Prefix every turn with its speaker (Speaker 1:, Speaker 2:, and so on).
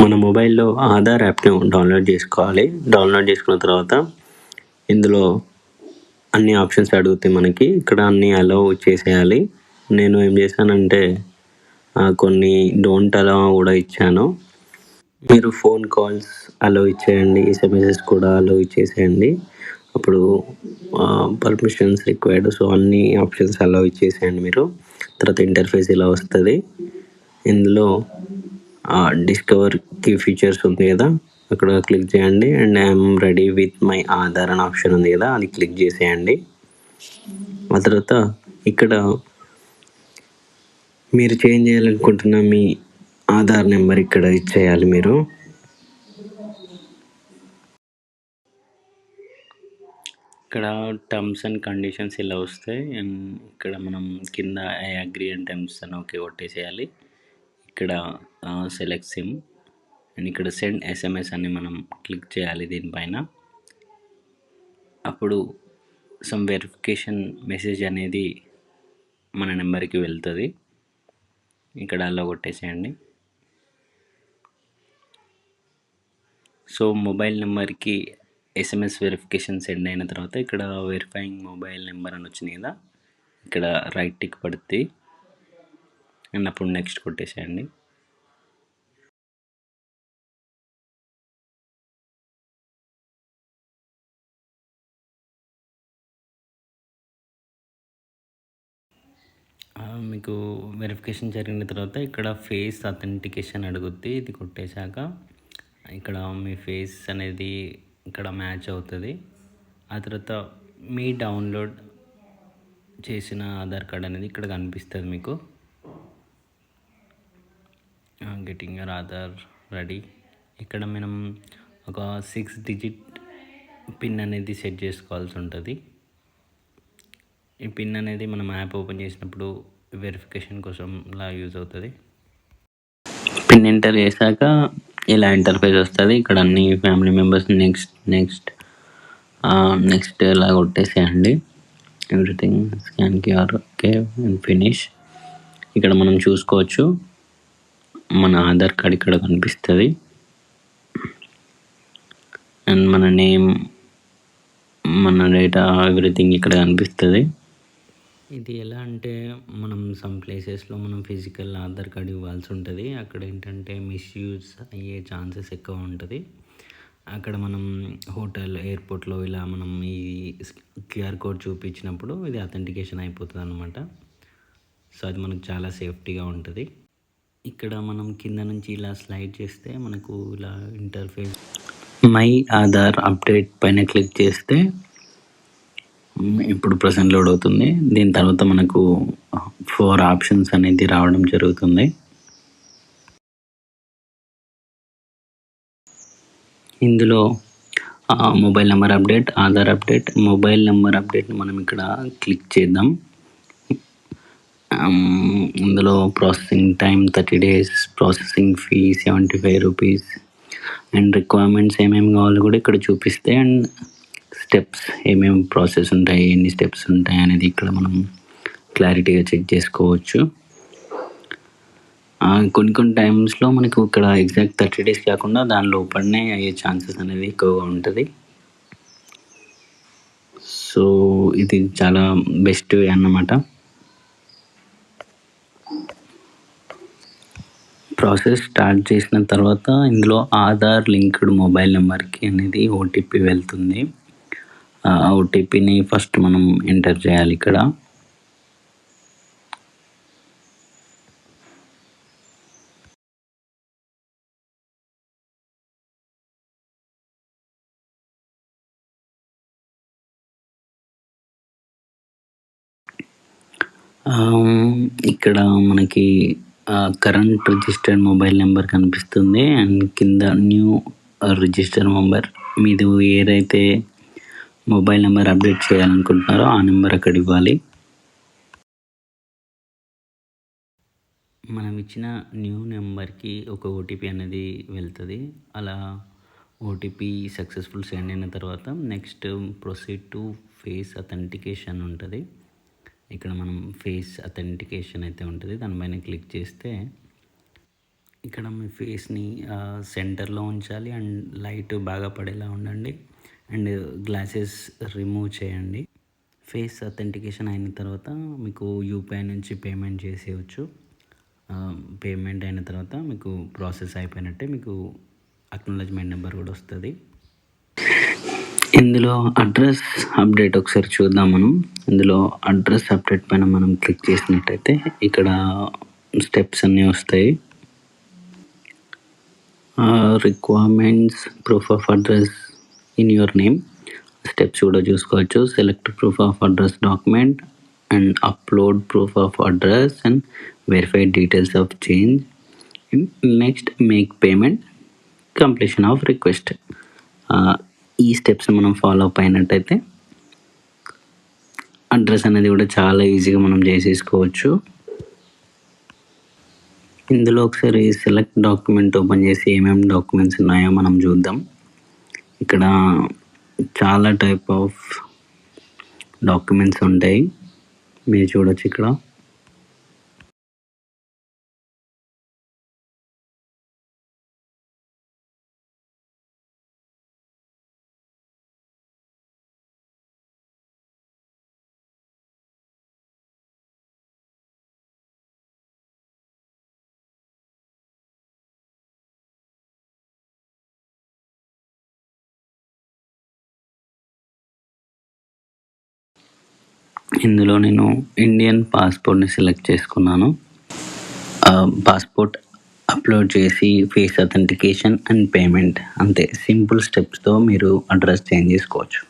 Speaker 1: మన మొబైల్లో ఆధార్ యాప్ని డౌన్లోడ్ చేసుకోవాలి. డౌన్లోడ్ చేసుకున్న తర్వాత ఇందులో అన్ని ఆప్షన్స్ అడుగుతాయి మనకి. ఇక్కడ అన్నీ అలౌ చేసేయాలి. నేను ఏం చేశానంటే కొన్ని డోంట్ అలౌ కూడా ఇచ్చాను. మీరు ఫోన్ కాల్స్ అలౌ ఇచ్చేయండి, ఎస్ఎంఎసెస్ కూడా అలౌ ఇచ్చేసేయండి. అప్పుడు పర్మిషన్స్ రిక్వైర్డ్, సో అన్ని ఆప్షన్స్ అలౌ ఇచ్చేసేయండి మీరు. తర్వాత ఇంటర్ఫేస్ ఇలా వస్తుంది. ఇందులో డిస్కవర్ కీ ఫీచర్స్ ఉంది కదా, అక్కడ క్లిక్ చేయండి. And I'm ready with my Aadhaar అని ఆప్షన్ ఉంది కదా, అది క్లిక్ చేసేయండి. ఆ తర్వాత ఇక్కడ మీరు చేంజ్ చేయాలనుకుంటున్న మీ ఆధార్ నెంబర్ ఇక్కడ ఇచ్చేయాలి మీరు. ఇక్కడ టర్మ్స్ అండ్ కండిషన్స్ ఇలా వస్తాయి. అండ్ ఇక్కడ మనం కింద ఐ అగ్రీ అండ్ టర్మ్స్ అని ఓకే కొట్టేసేయాలి. ఇక్కడ సెలెక్ట్ సిమ్ అండ్ ఇక్కడ సెండ్ ఎస్ఎంఎస్ అని మనం క్లిక్ చేయాలి దీనిపైన. అప్పుడు సమ్ వెరిఫికేషన్ మెసేజ్ అనేది మన నెంబర్కి వెళ్తుంది. ఇక్కడ అలా కొట్టేసేయండి. సో మొబైల్ నెంబర్కి ఎస్ఎంఎస్ వెరిఫికేషన్ సెండ్ అయిన తర్వాత ఇక్కడ వెరిఫైయింగ్ మొబైల్ నెంబర్ అని వచ్చింది కదా, ఇక్కడ రైట్ టిక్ పడుతుంది అండ్ అప్పుడు నెక్స్ట్ కొట్టేసేయండి. మీకు వెరిఫికేషన్ జరిగిన తర్వాత ఇక్కడ ఫేస్ అథెంటికేషన్ అడుగుద్ది. ఇది కొట్టేశాక ఇక్కడ మీ ఫేస్ అనేది ఇక్కడ మ్యాచ్ అవుతుంది. ఆ తర్వాత మీ డౌన్లోడ్ చేసిన ఆధార్ కార్డ్ అనేది ఇక్కడ కనిపిస్తుంది మీకు. Getting your Aadhaar ready. ఇక్కడ మనం ఒక 6 డిజిట్ పిన్ అనేది సెట్ చేసుకోవాల్సి ఉంటుంది. ఈ పిన్ అనేది మనం యాప్ ఓపెన్ చేసినప్పుడు వెరిఫికేషన్ కోసం ఇలా యూజ్ అవుతుంది. పిన్ ఎంటర్ చేశాక ఇలా ఇంటర్ఫేస్ వస్తుంది. ఇక్కడ అన్ని family members next next next ఇలా కొట్టేసేయండి. Everything scan QR okay and finish. ఇక్కడ మనం చూసుకోవచ్చు మన ఆధార్ కార్డ్ ఇక్కడ కనిపిస్తుంది అండ్ మన నేమ్, మన డేటా, ఎవ్రీథింగ్ ఇక్కడ కనిపిస్తుంది. ఇది ఎలా అంటే మనం సమ్ ప్లేసెస్లో మనం ఫిజికల్ ఆధార్ కార్డ్ ఇవ్వాల్సి ఉంటుంది. అక్కడ ఏంటంటే మిస్యూజ్ అయ్యే ఛాన్సెస్ ఎక్కువ ఉంటుంది. అక్కడ మనం హోటల్, ఎయిర్పోర్ట్లో ఇలా మనం ఈ క్యూఆర్ కోడ్ చూపించినప్పుడు ఇది అథెంటికేషన్ అయిపోతుంది అన్నమాట. సో అది మనకు చాలా సేఫ్టీగా ఉంటుంది. ఇక్కడ మనం కింద నుంచి ఇలా స్లైడ్ చేస్తే మనకు ఇలా ఇంటర్ఫేస్ మై ఆధార్ అప్డేట్ పైన క్లిక్ చేస్తే ఇప్పుడు ప్రజెంట్ లోడ్ అవుతుంది. దీని తర్వాత మనకు 4 ఆప్షన్స్ అనేది రావడం జరుగుతుంది. ఇందులో mobile number update, Aadhaar update, mobile number update మనం ఇక్కడ క్లిక్ చేద్దాం. ఇందులో processing time 30 days, processing fee 75 rupees and requirements ఏమేమి కావాలో కూడా ఇక్కడ చూపిస్తే అండ్ స్టెప్స్ ఏమేమి ప్రాసెస్ ఉంటాయి, ఎన్ని స్టెప్స్ ఉంటాయి అనేది ఇక్కడ మనం క్లారిటీగా చెక్ చేసుకోవచ్చు. కొన్ని టైమ్స్లో మనకు ఇక్కడ ఎగ్జాక్ట్ 30 days కాకుండా దాని లోపలనే అయ్యే ఛాన్సెస్ అనేది ఎక్కువగా ఉంటుంది. సో ఇది చాలా బెస్ట్ వే అన్నమాట. ప్రాసెస్ స్టార్ట్ చేసిన తర్వాత ఇందులో ఆధార్ లింక్డ్ మొబైల్ నెంబర్కి అనేది ఓటీపీ వెళ్తుంది. ఆ ఓటీపీని ఫస్ట్ మనం ఎంటర్ చేయాలి ఇక్కడ. ఇక్కడ మనకి కరెంట్ రిజిస్టర్డ్ మొబైల్ నెంబర్ కనిపిస్తుంది అండ్ కింద న్యూ రిజిస్టర్ నెంబర్, మీది ఏదైతే మొబైల్ నెంబర్ అప్డేట్ చేయాలనుకుంటున్నారో ఆ నెంబర్ అక్కడ ఇవ్వాలి. మనం ఇచ్చిన న్యూ నెంబర్కి ఒక ఓటీపీ అనేది వెళ్తుంది. అలా ఓటీపీ సక్సెస్ఫుల్ సెండ్ అయిన తర్వాత next proceed to face authentication ఉంటుంది. ఇక్కడ మనం ఫేస్ అథెంటికేషన్ అయితే ఉంటుంది, దానిపైన క్లిక్ చేస్తే ఇక్కడ మీ ఫేస్ని సెంటర్లో ఉంచాలి అండ్ లైట్ బాగా పడేలా ఉండండి అండ్ గ్లాసెస్ రిమూవ్ చేయండి. ఫేస్ అథెంటికేషన్ అయిన తర్వాత మీకు యూపీఐ నుంచి పేమెంట్ చేసేయచ్చు. పేమెంట్ అయిన తర్వాత మీకు ప్రాసెస్ అయిపోయినట్టే, మీకు అక్నాలెడ్జ్మెంట్ నెంబర్ కూడా వస్తుంది. ఇందులో అడ్రస్ అప్డేట్ ఒకసారి చూద్దాం మనం. ఇందులో అడ్రస్ అప్డేట్ పైన మనం క్లిక్ చేసినట్టయితే ఇక్కడ స్టెప్స్ అన్నీ వస్తాయి. Requirements, proof of address in your name, steps కూడా చూసుకోవచ్చు. Select proof of address document and upload proof of address and verified details of change. Next make payment, completion of request. ఈ steps మనం follow up అయినట్టయితే address అనేది కూడా చాలా ఈజీగా మనం చేసేసుకోవచ్చు. ఇందులో ఒకసారి సెలెక్ట్ డాక్యుమెంట్ ఓపెన్ చేసి ఏమేమి డాక్యుమెంట్స్ ఉన్నాయో మనం చూద్దాం. ఇక్కడ చాలా టైప్ ఆఫ్ డాక్యుమెంట్స్ ఉంటాయి, మీరు చూడొచ్చు ఇక్కడ. ఇందులో నేను ఇండియన్ పాస్పోర్ట్ని సెలెక్ట్ చేసుకున్నాను. పాస్పోర్ట్ అప్లోడ్ చేసి ఫేస్ అథెంటికేషన్ అండ్ పేమెంట్, అంతే. సింపుల్ స్టెప్స్తో మీరు అడ్రస్ చేంజ్ చేసుకోవచ్చు.